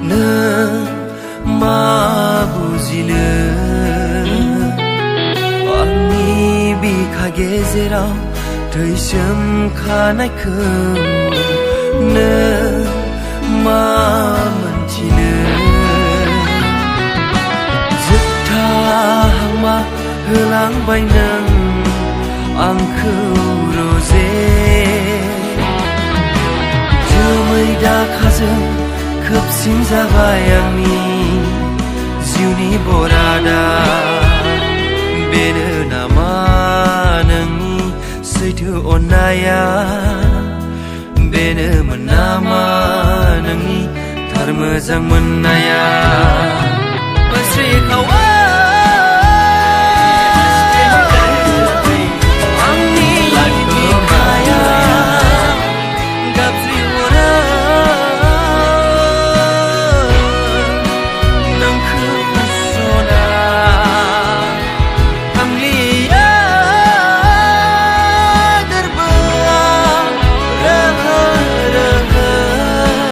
नों मा बुजिनो आंनि बिखा गेजेराव थै सोमखानायखौ नों मा मोनथिनो जोबथा हांमा होलांबाय नों आंखौ रोजे जोमै दाखाजों खोबसिन जाबाय आंनि जिउनि बरादा बेनो नामा नोंनि सैथो अननाया बेनोमोन नामा नोंनि थार मोजां मोननाया